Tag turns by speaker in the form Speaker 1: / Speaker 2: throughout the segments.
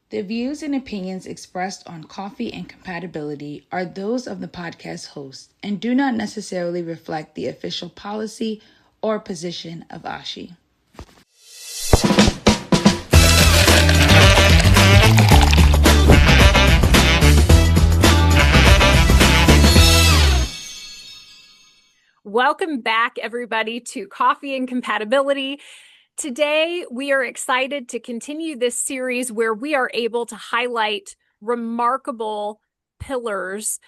Speaker 1: The views and opinions expressed on Coffee and Compatibility are those of the podcast host and do not necessarily reflect the official policy or position of ASHI.
Speaker 2: Welcome back, everybody, to Coffee and Compatibility. Today, we are excited to continue this series where we are able to highlight remarkable pillars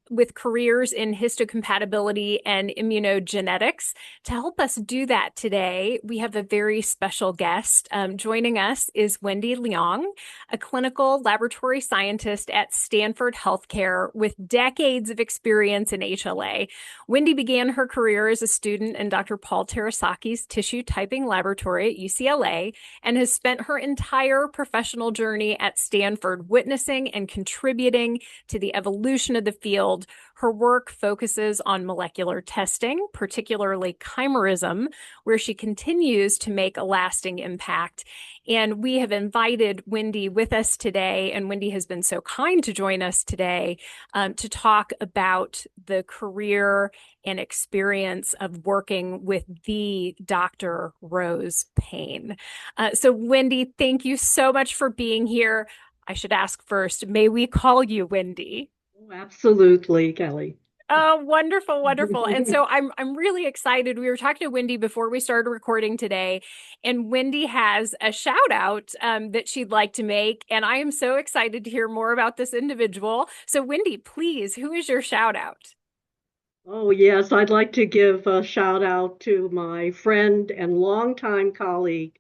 Speaker 2: with careers in histocompatibility and immunogenetics. To help us do that today, we have a very special guest. Joining us is Wendy Leong, a clinical laboratory scientist at Stanford Healthcare with decades of experience in HLA. Wendy began her career as a student in Dr. Paul Terasaki's tissue typing laboratory at UCLA and has spent her entire professional journey at Stanford witnessing and contributing to the evolution of the field. Her work focuses on molecular testing, particularly chimerism, where she continues to make a lasting impact. And we have invited Wendy with us today, and Wendy has been so kind to join us today to talk about the career and experience of working with the Dr. Rose Payne. So Wendy, thank you so much for being here. I should ask first, may we call you Wendy?
Speaker 3: Absolutely, Kelly.
Speaker 2: Oh, wonderful, wonderful. And so I'm really excited. We were talking to Wendy before we started recording today, and Wendy has a shout out that she'd like to make. And I am so excited to hear more about this individual. So Wendy, please, who is your shout out?
Speaker 3: Oh, yes, I'd like to give a shout out to my friend and longtime colleague.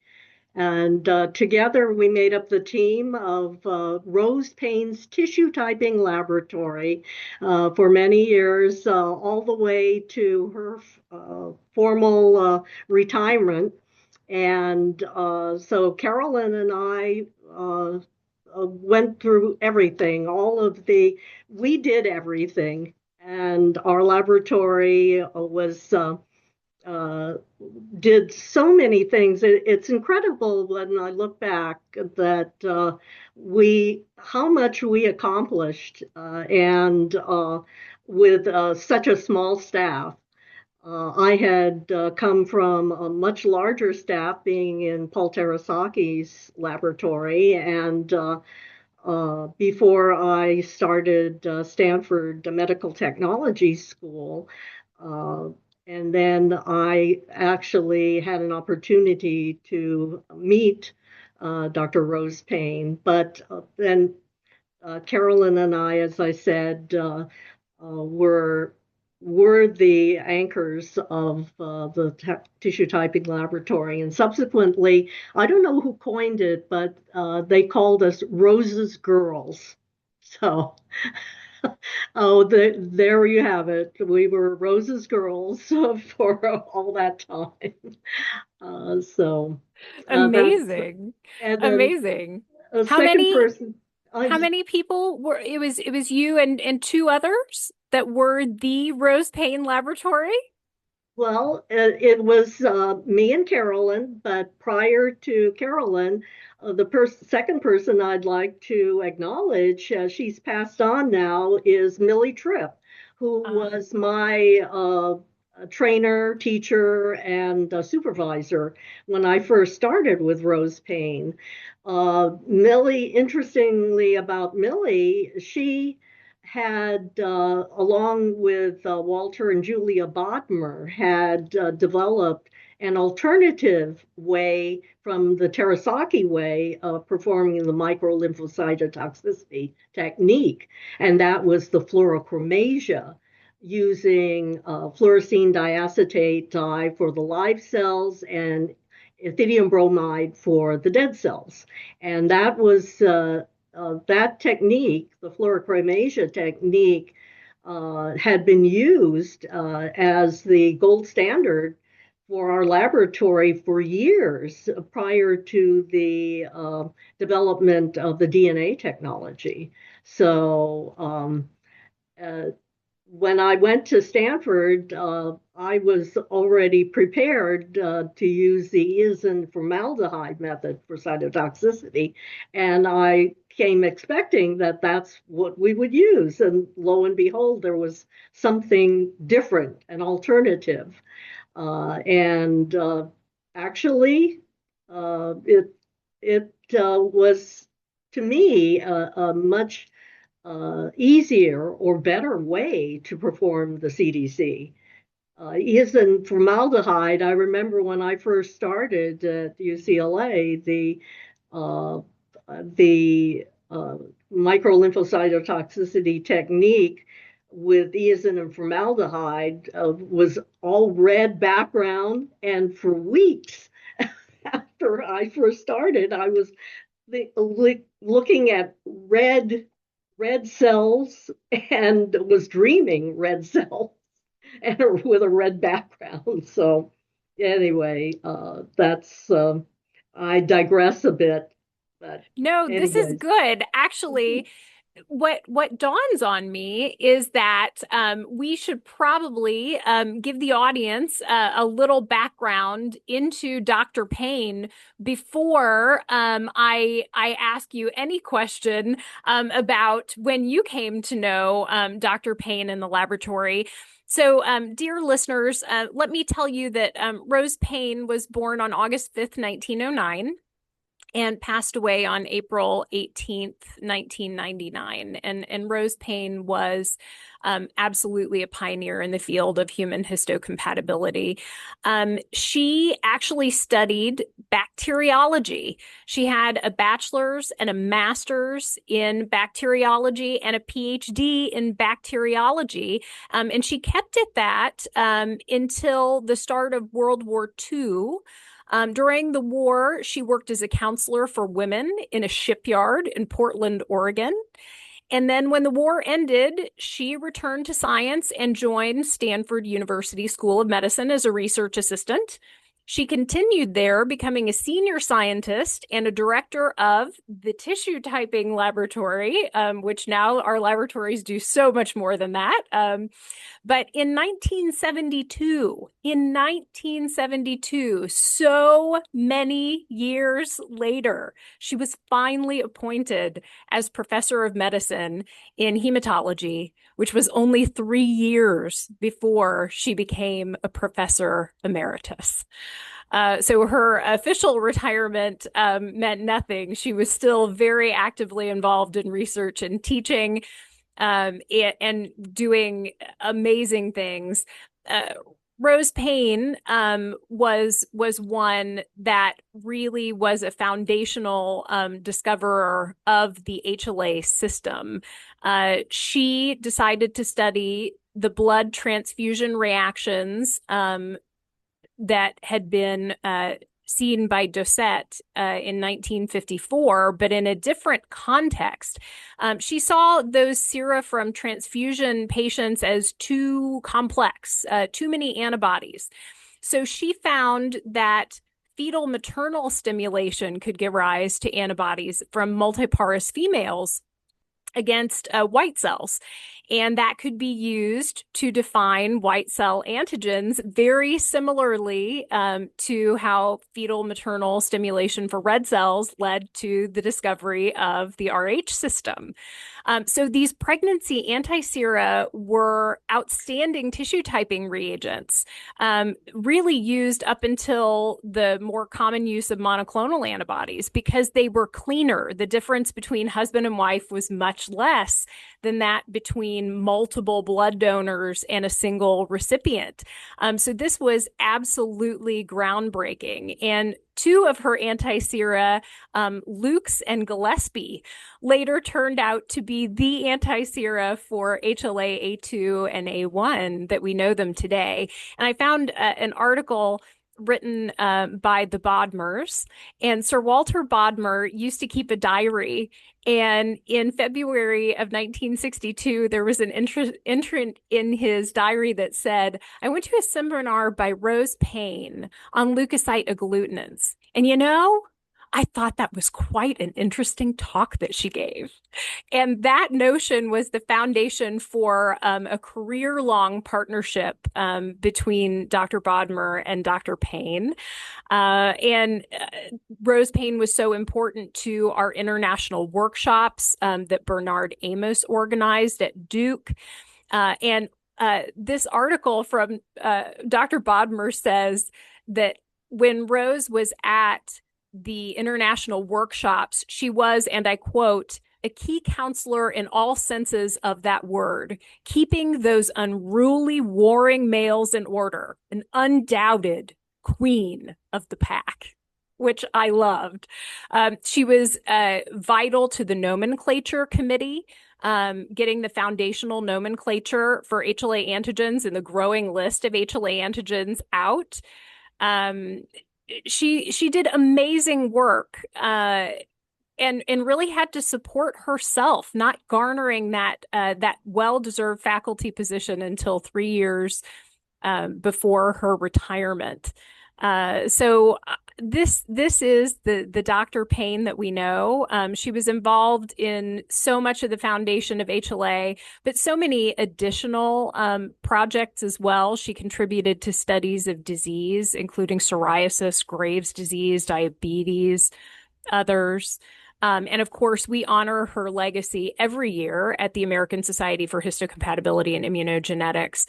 Speaker 3: And together we made up the team of Rose Payne's Tissue Typing Laboratory for many years, all the way to her formal retirement. And so Carolyn and I went through everything, we did everything. And our laboratory uh, did so many things. It's incredible when I look back that how much we accomplished, and with such a small staff. I had come from a much larger staff, being in Paul Terasaki's laboratory, and before I started Stanford Medical Technology School. Uh, and then I actually had an opportunity to meet Dr. Rose Payne. But then Carolyn and I, as I said, were the anchors of the tissue typing laboratory. And subsequently, I don't know who coined it, but they called us Rose's Girls. So, there you have it. We were Rose's Girls for all that time. So that's,
Speaker 2: Amazing.
Speaker 3: and then
Speaker 2: Amazing.
Speaker 3: a
Speaker 2: How
Speaker 3: second
Speaker 2: many
Speaker 3: person.
Speaker 2: how many people were it was you and two others that were the Rose Payne Laboratory?
Speaker 3: Well, it was me and Carolyn, but prior to Carolyn, second person I'd like to acknowledge, she's passed on now, is Millie Tripp, who
Speaker 2: Uh,
Speaker 3: was my trainer, teacher, and supervisor when I first started with Rose Payne. Millie, interestingly about Millie, she had, along with Walter and Julia Bodmer, had developed an alternative way from the Terasaki way of performing the microlymphocytotoxicity technique, and that was the fluorochromasia, using fluorescein diacetate dye for the live cells and ethidium bromide for the dead cells. And that technique, the fluorochromasia technique, had been used as the gold standard for our laboratory for years prior to the development of the DNA technology. So uh, when I went to Stanford, I was already prepared to use the Isen formaldehyde method for cytotoxicity. And I came expecting that that's what we would use. And lo and behold, there was something different, an alternative. And actually, it was to me a much easier or better way to perform the CDC. Isn't formaldehyde. I remember when I first started at UCLA, uh, the microlymphocytotoxicity technique with eosin and formaldehyde was all red background, and for weeks after I first started, I was looking at red cells and was dreaming red cells and with a red background. So anyway, that's I digress a bit, but
Speaker 2: No, this is
Speaker 3: anyways.
Speaker 2: good. Actually, what dawns on me is that we should probably give the audience a little background into Dr. Payne before I ask you any question about when you came to know Dr. Payne in the laboratory. So, dear listeners, let me tell you that Rose Payne was born on August 5th, 1909. And passed away on April 18th, 1999. And Rose Payne was absolutely a pioneer in the field of human histocompatibility. She actually studied bacteriology. She had a bachelor's and a master's in bacteriology and a PhD in bacteriology. And she kept at that until the start of World War II. During the war, she worked as a counselor for women in a shipyard in Portland, Oregon. And then when the war ended, she returned to science and joined Stanford University School of Medicine as a research assistant. She continued there, becoming a senior scientist and a director of the tissue typing laboratory, which now our laboratories do so much more than that. But in 1972, so many years later, she was finally appointed as professor of medicine in hematology, which was only 3 years before she became a professor emeritus. So her official retirement meant nothing. She was still very actively involved in research and teaching and doing amazing things. Rose Payne was one that really was a foundational discoverer of the HLA system. She decided to study the blood transfusion reactions that had been seen by Dosset in 1954, but in a different context. She saw those sera from transfusion patients as too complex, too many antibodies. So she found that fetal maternal stimulation could give rise to antibodies from multiparous females against white cells. And that could be used to define white cell antigens very similarly to how fetal maternal stimulation for red cells led to the discovery of the Rh system. So these pregnancy antisera were outstanding tissue typing reagents, really used up until the more common use of monoclonal antibodies because they were cleaner. The difference between husband and wife was much less than that between multiple blood donors and a single recipient. So this was absolutely groundbreaking. And two of her antisera, Lukes and Gillespie, later turned out to be the antisera for HLA A2 and A1 that we know them today. And I found an article written by the Bodmers, and Sir Walter Bodmer used to keep a diary. And in February of 1962, there was an entrant in his diary that said, "I went to a seminar by Rose Payne on leukocyte agglutinins. And you know, I thought that was quite an interesting talk that she gave. And that notion was the foundation for a career-long partnership between Dr. Bodmer and Dr. Payne. Rose Payne was so important to our international workshops that Bernard Amos organized at Duke. This article from Dr. Bodmer says that when Rose was at the international workshops, she was, and I quote, a key counselor in all senses of that word, keeping those unruly, warring males in order, an undoubted queen of the pack, which I loved. She was vital to the nomenclature committee, getting the foundational nomenclature for HLA antigens and the growing list of HLA antigens out. She did amazing work and really had to support herself, not garnering that well-deserved faculty position until 3 years before her retirement. So this is the Dr. Payne that we know. She was involved in so much of the foundation of HLA, but so many additional projects as well. She contributed to studies of disease, including psoriasis, Graves' disease, diabetes, others. And of course, we honor her legacy every year at the American Society for Histocompatibility and Immunogenetics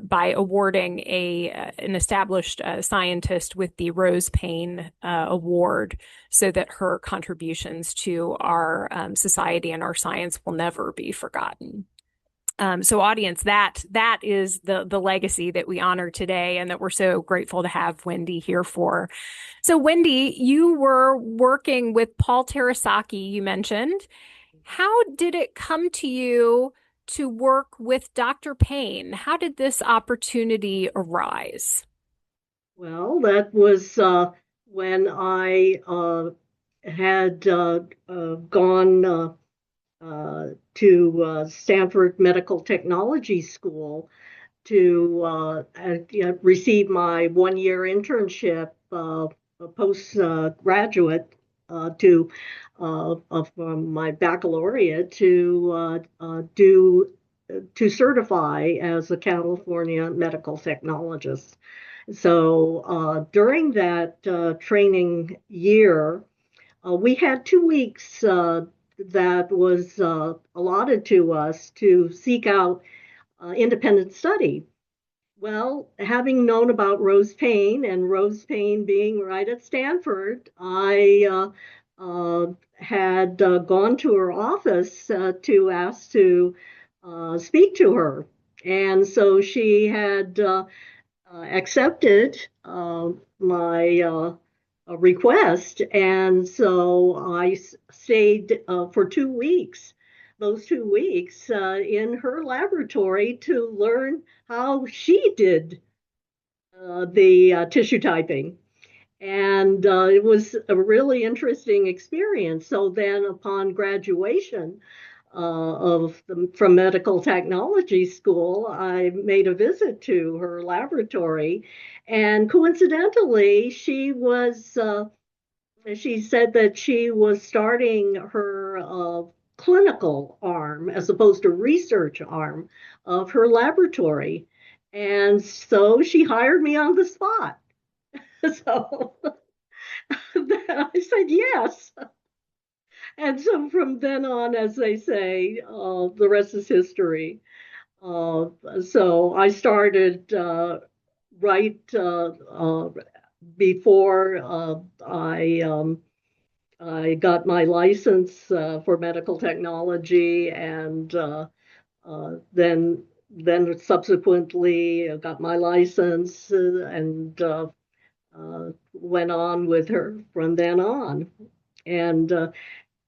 Speaker 2: by awarding an established scientist with the Rose Payne Award, so that her contributions to our society and our science will never be forgotten. So audience, that is the legacy that we honor today and that we're so grateful to have Wendy here for. So Wendy, you were working with Paul Terasaki, you mentioned. How did it come to you to work with Dr. Payne? How did this opportunity arise?
Speaker 3: Well, that was when I had gone to Stanford Medical Technology School to receive my 1-year internship, postgraduate from my baccalaureate to certify as a California medical technologist. So during that training year, we had 2 weeks that was allotted to us to seek out independent study. Well, having known about Rose Payne and Rose Payne being right at Stanford, I had gone to her office to ask to speak to her. And so she had accepted my request. And so I stayed for 2 weeks, those 2 weeks in her laboratory to learn how she did the tissue typing. And it was a really interesting experience. So then upon graduation from medical technology school, I made a visit to her laboratory. And coincidentally, she said that she was starting her clinical arm as opposed to research arm of her laboratory. And so she hired me on the spot. So I said yes. And so from then on, as they say, the rest is history. So I started right before I got my license for medical technology, and then subsequently got my license and went on with her from then on. And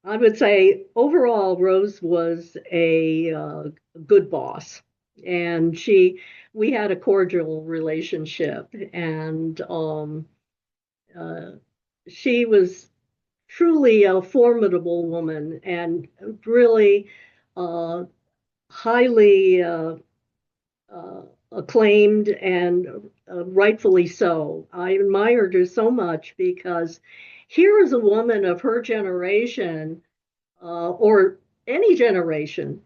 Speaker 3: I would say overall, Rose was a good boss, and we had a cordial relationship, and she was truly a formidable woman and really highly acclaimed, and rightfully so. I admired her so much because here is a woman of her generation, or any generation,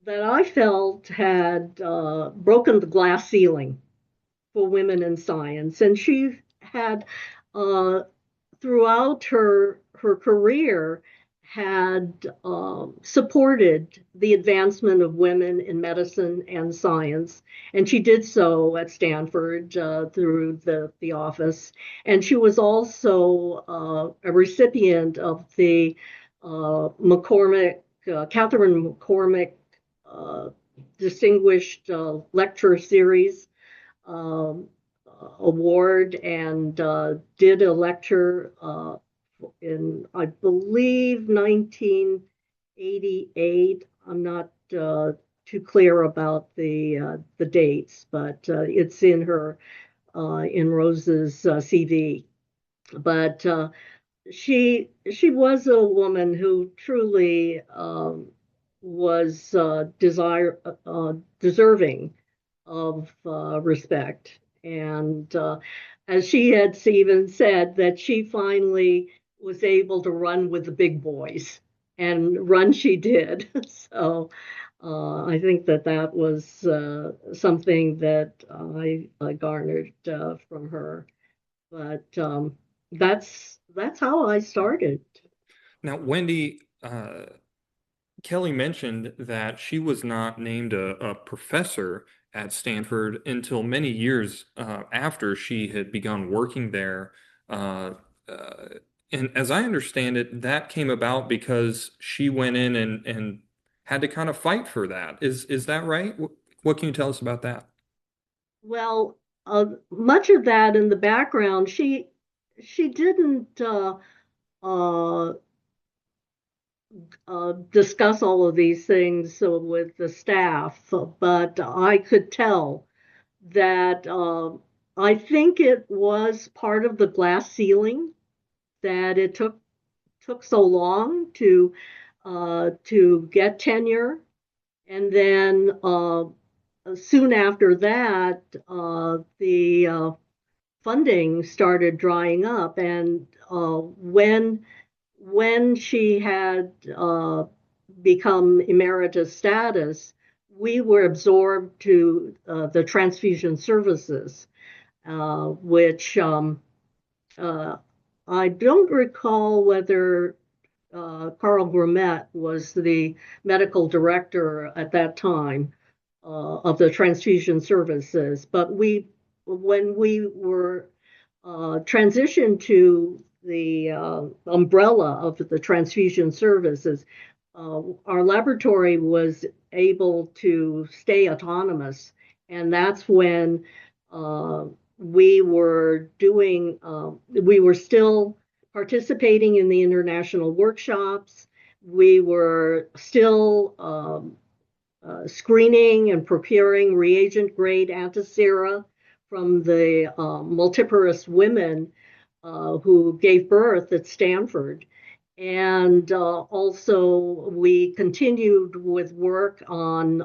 Speaker 3: that I felt had broken the glass ceiling for women in science. And she had, uh, throughout her career, had supported the advancement of women in medicine and science, and she did so at Stanford through the office. And she was also a recipient of the Catherine McCormick uh, Distinguished Lecture Series um, award, and did a lecture in, I believe, 1988. I'm not too clear about the dates, but it's in her in Rose's CV. But she was a woman who truly was deserving of respect. And as she had even said, that she finally was able to run with the big boys, and run she did. So I think that was something that I garnered from her. But that's how I started.
Speaker 4: Now, Wendy, Kelly mentioned that she was not named a professor at Stanford until many years after she had begun working there. Uh, uh, and as I understand it, that came about because she went in and had to kind of fight for that. Is that right? What can you tell us about that?
Speaker 3: Well, much of that in the background, she didn't uh, discuss all of these things with the staff, but I could tell that I think it was part of the glass ceiling that it took so long to get tenure. And then soon after that, the funding started drying up. And when she had become emeritus status, we were absorbed to the transfusion services, which uh, I don't recall whether Carl Grumet was the medical director at that time of the transfusion services. But when we were transitioned to the umbrella of the transfusion services, our laboratory was able to stay autonomous. And that's when uh, we were still participating in the international workshops. We were still screening and preparing reagent grade antisera from the multiparous women who gave birth at Stanford. And also, we continued with work on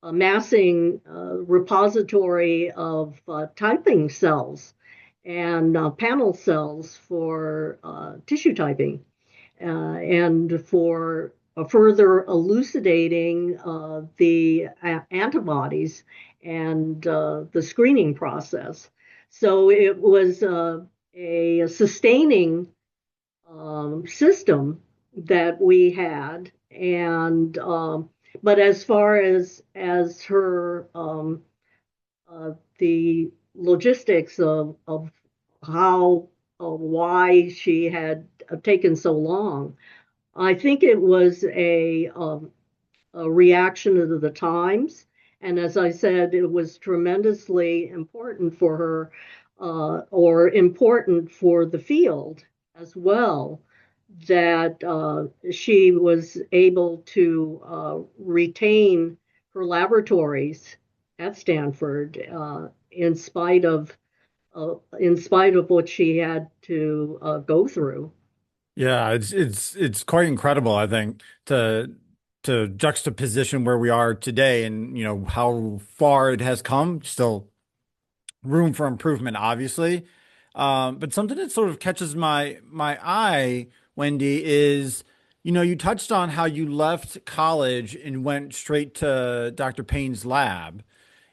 Speaker 3: amassing a repository of typing cells and panel cells for tissue typing, and for further elucidating the antibodies and the screening process. So it was a sustaining system that we had. And but as far as her the logistics of how why she had taken so long, I think it was a reaction to the times. And as I said, it was tremendously important for her, or important for the field as well, that she was able to retain her laboratories at Stanford, in spite of what she had to go through.
Speaker 5: Yeah, it's quite incredible, I think, to juxtaposition where we are today and how far it has come. Still room for improvement, obviously. But something that sort of catches my eye, Wendy, is you touched on how you left college and went straight to Dr. Payne's lab.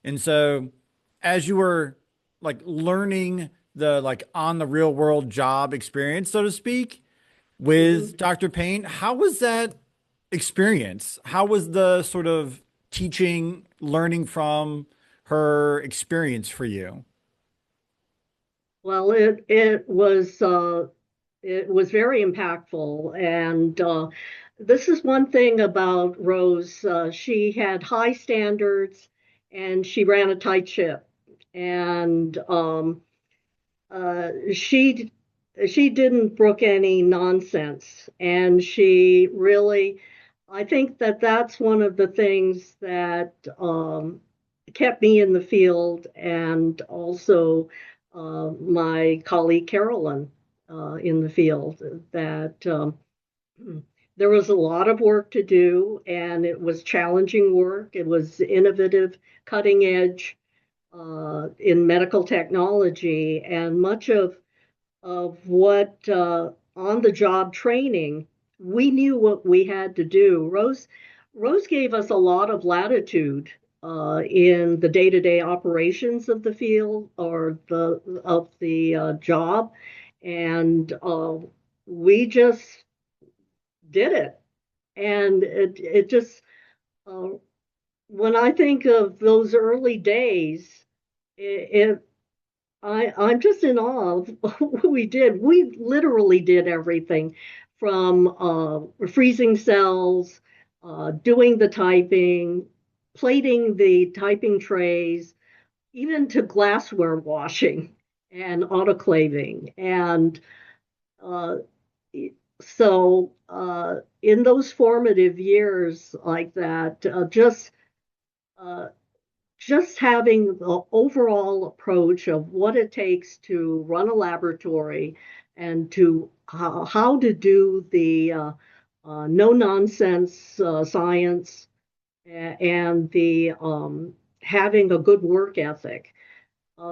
Speaker 5: And so as you were like learning the like on the real world job experience, so to speak, with Dr. Payne, how was that experience? How was the sort of teaching, learning from her experience for you?
Speaker 3: Well, it was very impactful, and this is one thing about Rose. She had high standards, and she ran a tight ship, and she didn't brook any nonsense, and she really, I think that that's one of the things that kept me in the field, and also my colleague Carolyn in the field. That there was a lot of work to do, and it was challenging work. It was innovative, cutting edge in medical technology, and much of what on the job training, we knew what we had to do. Rose gave us a lot of latitude in the day-to-day operations of the field or the job, and we just did it. And it just uh, when I think of those early days, it I'm just in awe of what we did. We literally did everything from freezing cells, doing the typing, plating the typing trays, even to glassware washing and autoclaving. And uh, in those formative years like that, uh, just having the overall approach of what it takes to run a laboratory and to how to do the no nonsense science and the having a good work ethic.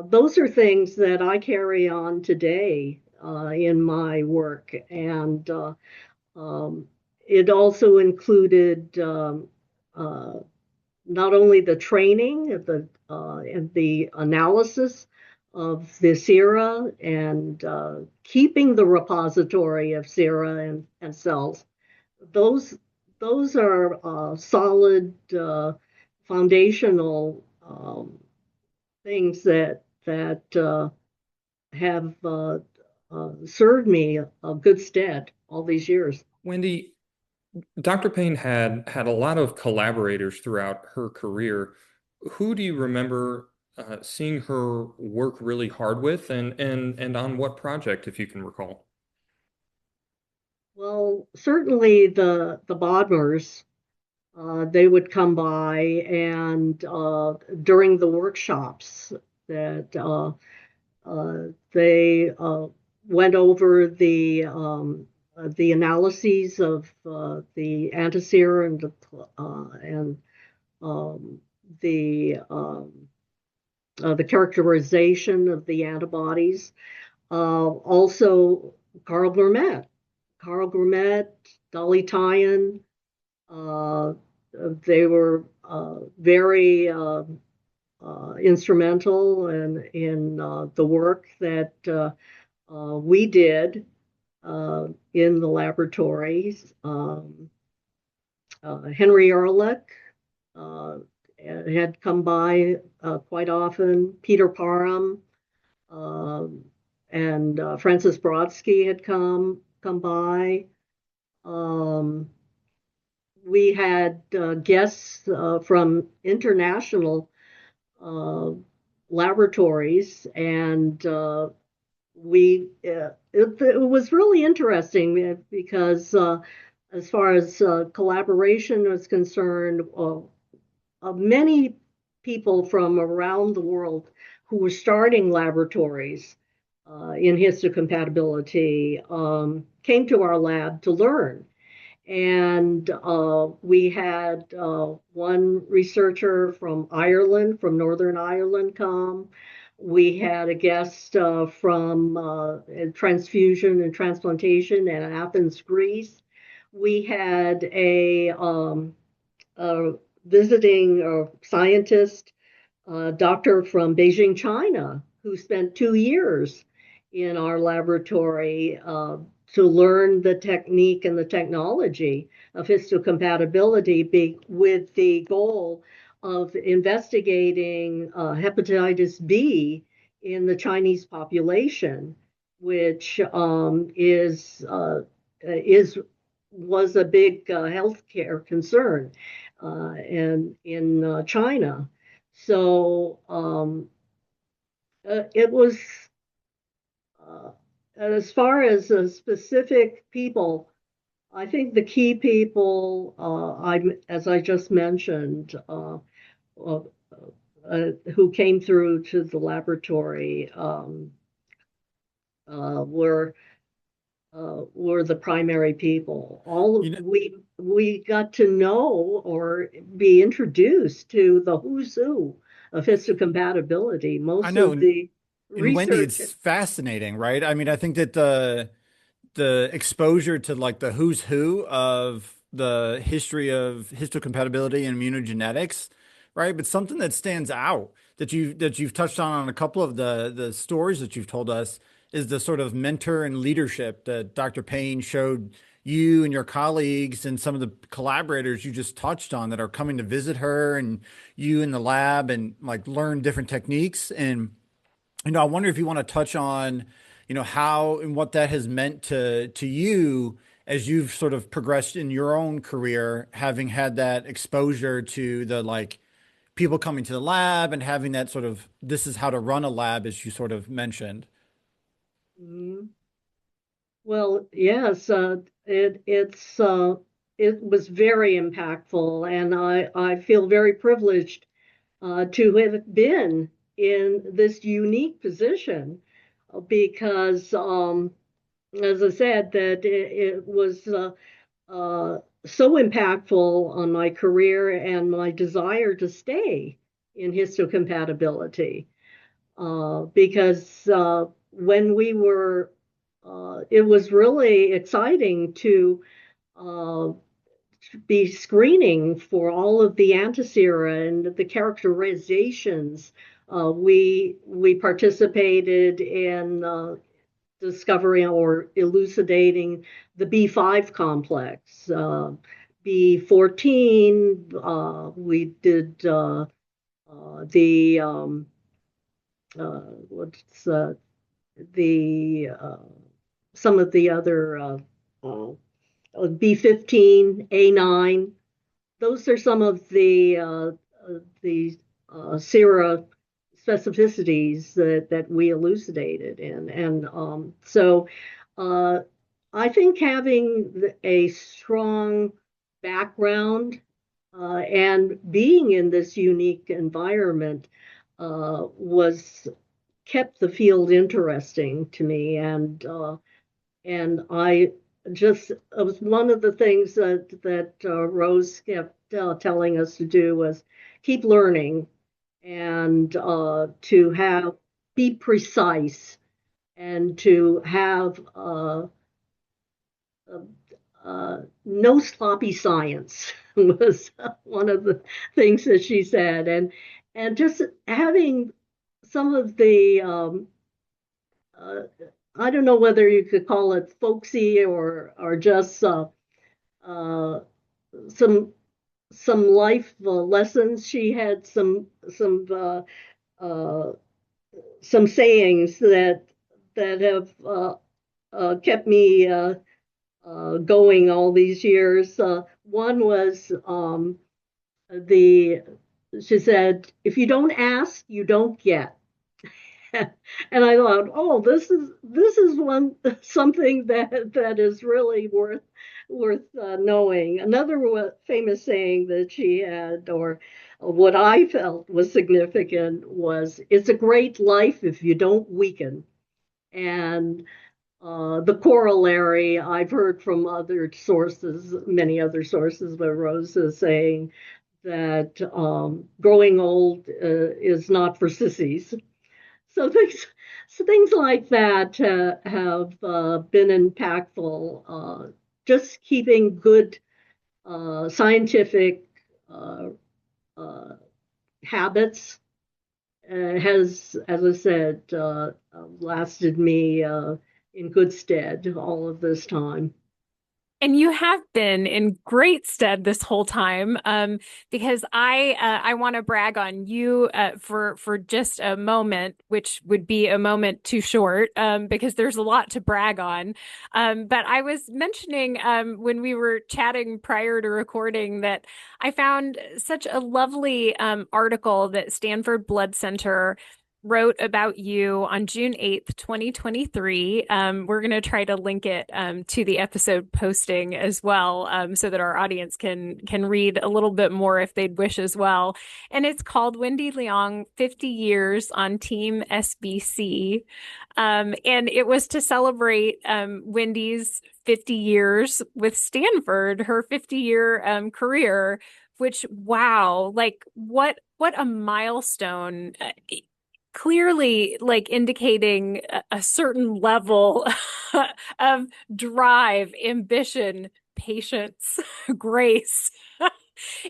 Speaker 3: Those are things that I carry on today in my work. And um, it also included not only the training and the analysis of the sera and keeping the repository of sera and cells. Those those are solid foundational things that have served me a good stead all these years.
Speaker 4: Wendy, Dr. Payne had a lot of collaborators throughout her career. Who do you remember seeing her work really hard with, and on what project, if you can recall?
Speaker 3: Well, certainly the Bodmers, they would come by, and during the workshops that they went over the analyses of the antisera and um, the the characterization of the antibodies. Also, Carl Grumet, Carl Grumet, Dolly Tyan, uh, they were very instrumental in the work that we did in the laboratories. Henry Ehrlich uh, had come by quite often. Peter Parham and Francis Brodsky had come by. Um, we had guests from international uh, laboratories, and it was really interesting because as far as collaboration was concerned, many people from around the world who were starting laboratories in histocompatibility came to our lab to learn. And we had one researcher from Ireland, from Northern Ireland, come. We had a guest from transfusion and transplantation in Athens, Greece. We had a visiting scientist, doctor from Beijing, China, who spent 2 years in our laboratory to learn the technique and the technology of histocompatibility with the goal of investigating hepatitis B in the Chinese population, which is was a big healthcare concern and in China. So it was as far as specific people. I think the key people, as I just mentioned, uh, who came through to the laboratory were the primary people. We got to know or be introduced to the who's who of histocompatibility.
Speaker 5: I
Speaker 3: Most
Speaker 5: know,
Speaker 3: of the
Speaker 5: and Wendy,
Speaker 3: research.
Speaker 5: it's fascinating, right? I mean, I think that the exposure to like the who's who of the history of histocompatibility and immunogenetics, right? But something that stands out that you've touched on a couple of the stories that you've told us is the sort of mentor and leadership that Dr. Payne showed you and your colleagues and some of the collaborators you just touched on that are coming to visit her and you in the lab and like learn different techniques. And I wonder if you want to touch on, how and what that has meant to you as you've sort of progressed in your own career, having had that exposure to the like people coming to the lab and having that sort of this is how to run a lab, as you sort of mentioned.
Speaker 3: Mhm. Well, yes, it was very impactful, and I feel very privileged to have been in this unique position because, as I said, that it was so impactful on my career and my desire to stay in histocompatibility because when we were, it was really exciting to uh, be screening for all of the antisera and the characterizations. We participated in discovering or elucidating the B5 complex, B14. We did the what's the some of the other B15, A9. Those are some of the sera specificities that we elucidated in, and so I think having a strong background and being in this unique environment was kept the field interesting to me, and I just it was one of the things that Rose kept telling us to do was keep learning and to have be precise and to have no sloppy science was one of the things that she said, and just having some of the uh, I don't know whether you could call it folksy or just uh, some life lessons. She had uh, some sayings that have kept me going all these years. One was the she said, "If you don't ask, you don't get." And I thought, oh, this is one something that is really worth knowing. Another famous saying that she had, or what I felt was significant, was, "It's a great life if you don't weaken." And the corollary I've heard from other sources, many other sources, but Rose is saying that growing old is not for sissies. So things like that have been impactful. Just keeping good scientific habits has, as I said, lasted me in good stead all of this time.
Speaker 2: And you have been in great stead this whole time, because I want to brag on you for just a moment, which would be a moment too short, because there's a lot to brag on. But I was mentioning when we were chatting prior to recording that I found such a lovely article that Stanford Blood Center wrote about you on June 8th, 2023. We're going to try to link it to the episode posting as well, so that our audience can read a little bit more if they'd wish as well. And it's called Wendy Leong, 50 Years on Team SBC. And it was to celebrate Wendy's 50 years with Stanford, her 50-year career, which, wow, like what a milestone. Clearly like indicating a certain level of drive, ambition, patience, grace,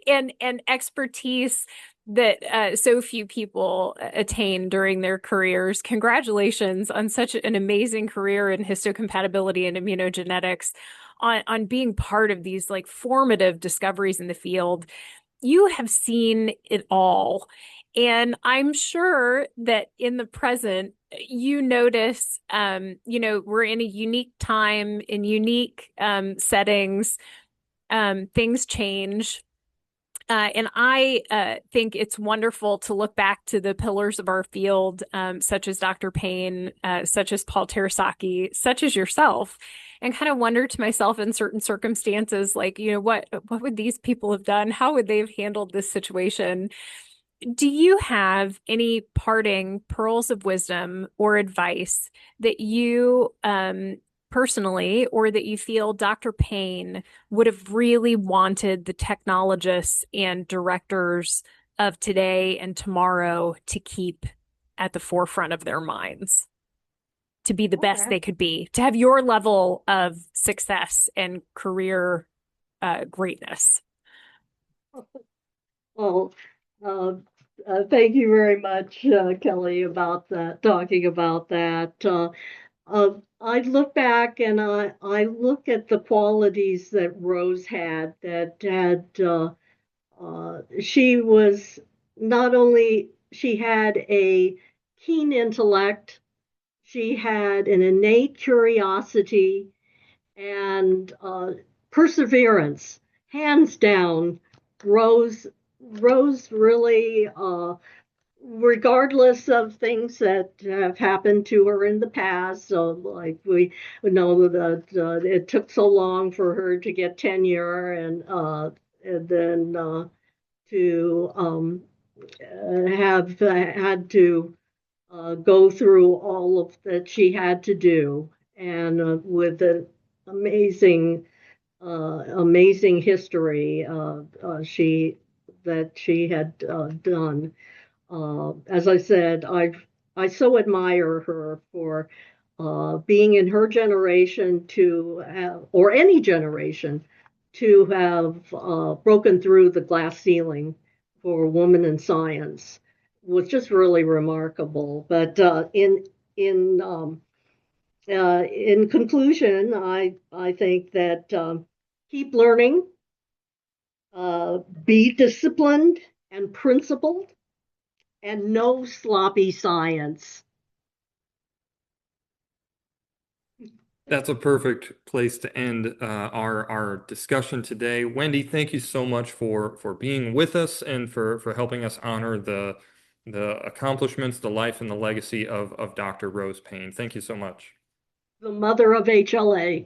Speaker 2: and expertise that so few people attain during their careers. Congratulations on such an amazing career in histocompatibility and immunogenetics, on being part of these like formative discoveries in the field. You have seen it all. And I'm sure that in the present, you notice, we're in a unique time, in unique settings, things change. And I think it's wonderful to look back to the pillars of our field, such as Dr. Payne, such as Paul Terasaki, such as yourself, and kind of wonder to myself in certain circumstances, like, what would these people have done? How would they have handled this situation? Do you have any parting pearls of wisdom or advice that you personally, or that you feel Dr. Payne would have really wanted the technologists and directors of today and tomorrow to keep at the forefront of their minds, to be the best they could be, to have your level of success and career greatness?
Speaker 3: Well, thank you very much, Kelly, about that, talking about that. I look back and I look at the qualities that Rose had, she was not only, she had a keen intellect, she had an innate curiosity and perseverance, hands down. Rose really, regardless of things that have happened to her in the past, so like we know that it took so long for her to get tenure, and then to have had to go through all of that she had to do, and with an amazing history she had done. As I said, I so admire her for being in her generation to have, or any generation, to have broken through the glass ceiling for a woman in science was just really remarkable. But in conclusion, I think that keep learning, be disciplined and principled, and no sloppy science.
Speaker 4: That's a perfect place to end our discussion today. Wendy, thank you so much for being with us and for helping us honor the accomplishments, the life, and the legacy of Dr. Rose Payne. Thank you so much.
Speaker 3: The mother of HLA.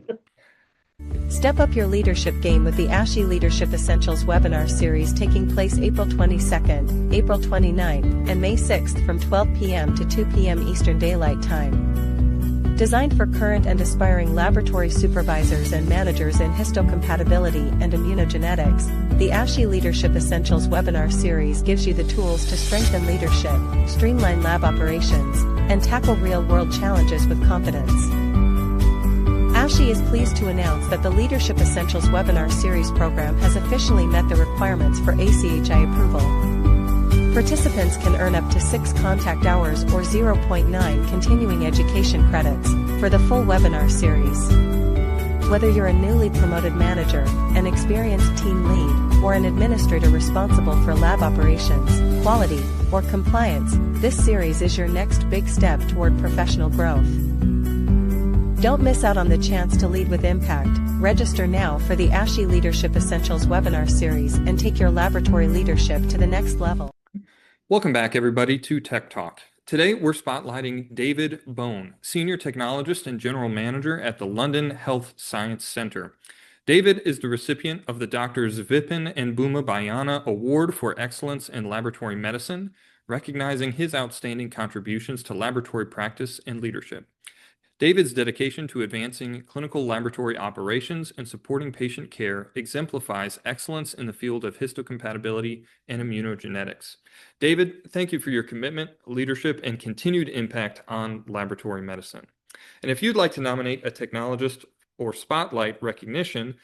Speaker 6: Step up your leadership game with the ASHI Leadership Essentials webinar series taking place April 22nd, April 29th, and May 6th from 12 p.m. to 2 p.m. Eastern Daylight Time. Designed for current and aspiring laboratory supervisors and managers in histocompatibility and immunogenetics, the ASHI Leadership Essentials webinar series gives you the tools to strengthen leadership, streamline lab operations, and tackle real-world challenges with confidence. ASHI is pleased to announce that the Leadership Essentials webinar series program has officially met the requirements for ACHI approval. Participants can earn up to 6 contact hours or 0.9 continuing education credits for the full webinar series. Whether you're a newly promoted manager, an experienced team lead, or an administrator responsible for lab operations, quality, or compliance, this series is your next big step toward professional growth. Don't miss out on the chance to lead with impact. Register now for the ASHI Leadership Essentials webinar series and take your laboratory leadership to the next level.
Speaker 4: Welcome back, everybody, to Tech Talk. Today, we're spotlighting David Bone, Senior Technologist and General Manager at the London Health Science Centre. David is the recipient of the Drs. Vipin and Bhuma Bayana Award for Excellence in Laboratory Medicine, recognizing his outstanding contributions to laboratory practice and leadership. David's dedication to advancing clinical laboratory operations and supporting patient care exemplifies excellence in the field of histocompatibility and immunogenetics. David, thank you for your commitment, leadership, and continued impact on laboratory medicine. And if you'd like to nominate a technologist or spotlight recognition,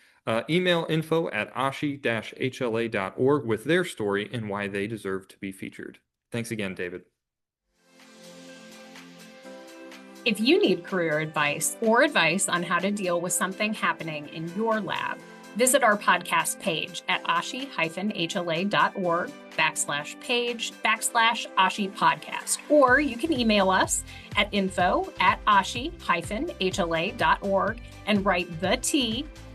Speaker 4: email info@ashi-hla.org with their story and why they deserve to be featured. Thanks again, David.
Speaker 2: If you need career advice or advice on how to deal with something happening in your lab, visit our podcast page at ashi-hla.org/page/Ashi podcast, or you can email us at info@ashi-hla.org and write the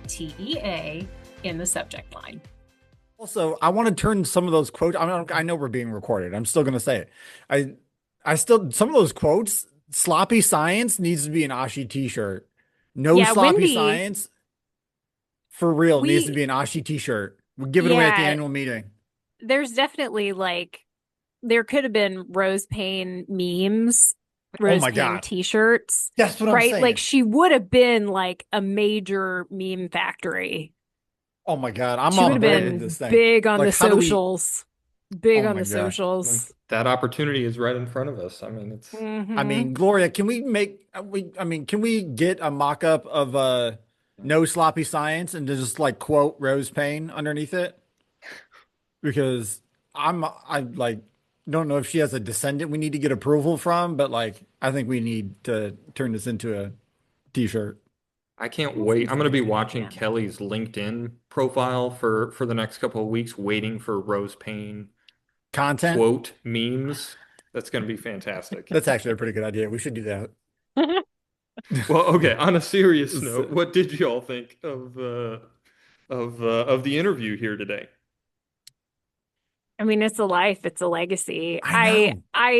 Speaker 2: TEA in the subject line.
Speaker 5: Also, I want to turn some of those quotes. I know we're being recorded. I'm still going to say it. Some of those quotes. Sloppy science needs to be an ASHI t-shirt. Sloppy
Speaker 2: Wendy,
Speaker 5: science for real needs to be an ASHI t-shirt. We'll give it away at the annual meeting.
Speaker 2: There's definitely there could have been Rose Payne memes, Rose Payne t-shirts.
Speaker 5: That's what I'm saying.
Speaker 2: Like she would have been like a major meme factory.
Speaker 5: Oh my God.
Speaker 2: She would have been big on the socials. Big on the socials.
Speaker 4: That opportunity is right in front of us. I mean, it's.
Speaker 2: Mm-hmm.
Speaker 5: I mean, Gloria, can we get a mock-up of no sloppy science and just like quote Rose Payne underneath it? Because I don't know if she has a descendant we need to get approval from, but I think we need to turn this into a t-shirt.
Speaker 4: I can't wait. I'm going to be watching Kelly's LinkedIn profile for the next couple of weeks, waiting for Rose Payne
Speaker 5: content,
Speaker 4: quote memes. That's going to be fantastic.
Speaker 5: That's actually a pretty good idea. We should do that.
Speaker 4: Well, okay. On a serious note, what did you all think of the interview here today?
Speaker 2: I mean, it's a life, it's a legacy. I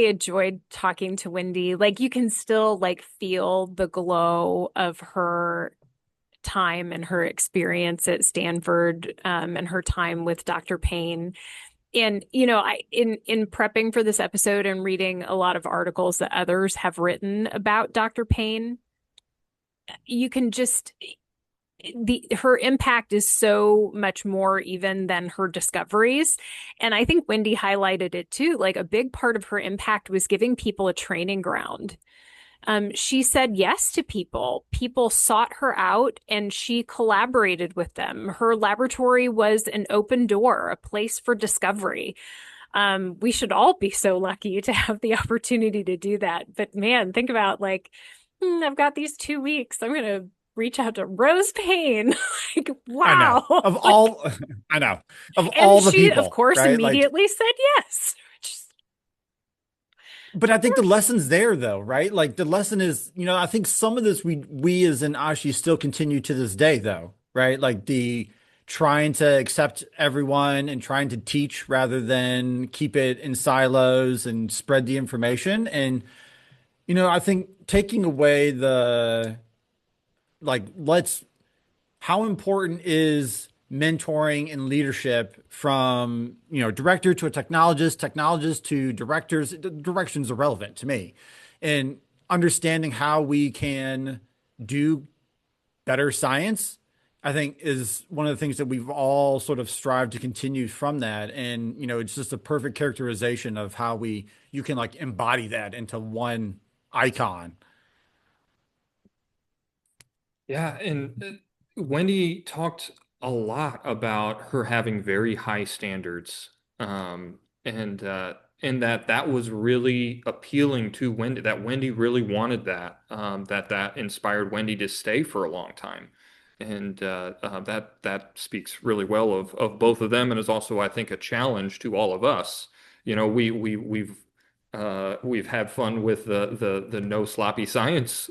Speaker 2: enjoyed talking to Wendy. You can still feel the glow of her time and her experience at Stanford, and her time with Dr. Payne. And, in prepping for this episode and reading a lot of articles that others have written about Dr. Payne, you can just, her impact is so much more even than her discoveries. And I think Wendy highlighted it too. A big part of her impact was giving people a training ground. She said yes to people. People sought her out and she collaborated with them. Her laboratory was an open door, a place for discovery. We should all be so lucky to have the opportunity to do that. But man, think about I've got these 2 weeks. I'm going to reach out to Rose Payne. Wow.
Speaker 5: Of all the
Speaker 2: she,
Speaker 5: people.
Speaker 2: Of course,
Speaker 5: right?
Speaker 2: immediately said yes.
Speaker 5: But I think the lesson's there though, right? The lesson is, I think some of this we as an ASHI still continue to this day though, right? The trying to accept everyone and trying to teach rather than keep it in silos and spread the information. And, I think taking away how important is mentoring and leadership from, director to a technologist to directors. The directions are relevant to me, and understanding how we can do better science, I think, is one of the things that we've all sort of strived to continue from that. And, it's just a perfect characterization of how you can embody that into one icon.
Speaker 4: Yeah, and Wendy talked a lot about her having very high standards, and that was really appealing to Wendy. That Wendy really wanted that. That inspired Wendy to stay for a long time, and that speaks really well of both of them, and is also, I think, a challenge to all of us. You know, we've had fun with the no sloppy science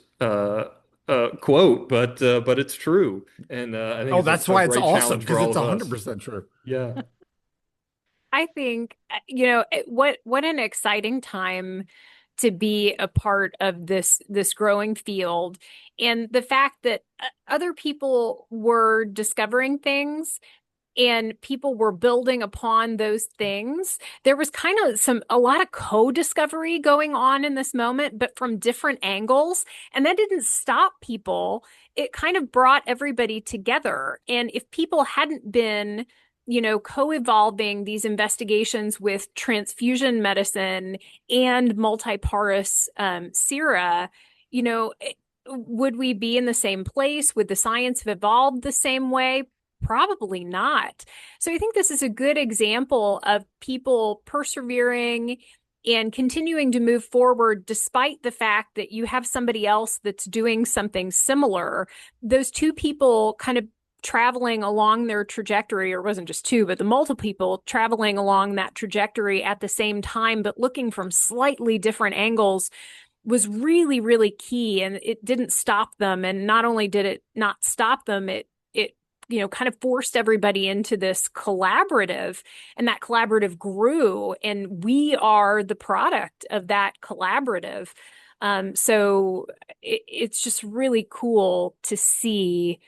Speaker 4: quote, but it's true, and I think
Speaker 5: Oh,
Speaker 4: it's
Speaker 5: that's
Speaker 4: a
Speaker 5: why it's
Speaker 4: great
Speaker 5: awesome,
Speaker 4: challenge for
Speaker 5: because
Speaker 4: all
Speaker 5: it's
Speaker 4: of us.
Speaker 5: 100% true.
Speaker 4: Yeah.
Speaker 2: I think, what an exciting time to be a part of this growing field, and the fact that other people were discovering things and people were building upon those things. There was kind of a lot of co-discovery going on in this moment, but from different angles. And that didn't stop people. It kind of brought everybody together. And if people hadn't been, co-evolving these investigations with transfusion medicine and multiparous sera, would we be in the same place? Would the science have evolved the same way? Probably not. So I think this is a good example of people persevering and continuing to move forward despite the fact that you have somebody else that's doing something similar. Those two people kind of traveling along their trajectory, or it wasn't just two, but the multiple people traveling along that trajectory at the same time, but looking from slightly different angles, was really, really key. And it didn't stop them. And not only did it not stop them, it kind of forced everybody into this collaborative, and that collaborative grew, and we are the product of that collaborative. So it's just really cool to see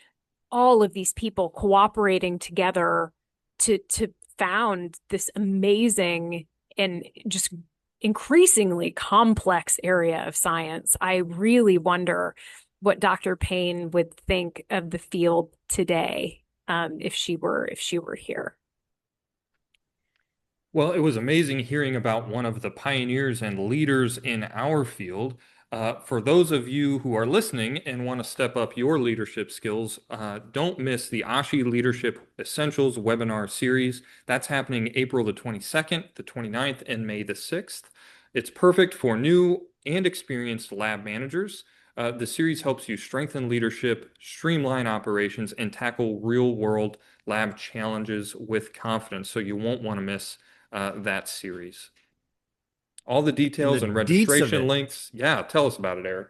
Speaker 2: all of these people cooperating together to found this amazing and just increasingly complex area of science. I really wonder what Dr. Payne would think of the field today, if she were here.
Speaker 4: Well, it was amazing hearing about one of the pioneers and leaders in our field. For those of you who are listening and want to step up your leadership skills, don't miss the ASHI Leadership Essentials webinar series. That's happening April the 22nd, the 29th, and May the 6th. It's perfect for new and experienced lab managers. The series helps you strengthen leadership, streamline operations, and tackle real-world lab challenges with confidence. So you won't want to miss that series. All the details and registration links. Yeah, tell us about it, Eric.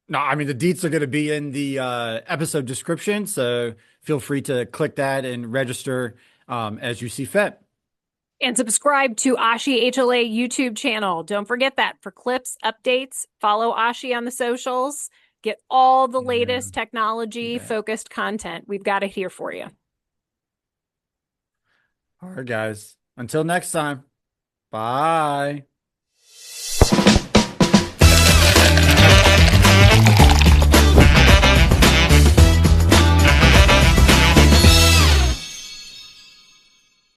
Speaker 5: No, I mean, the deets are going to be in the episode description, so feel free to click that and register as you see fit.
Speaker 2: And subscribe to ASHI HLA YouTube channel. Don't forget that for clips, updates. Follow ASHI on the socials. Get all the latest technology-focused content. We've got it here for you.
Speaker 5: All right, guys. Until next time. Bye.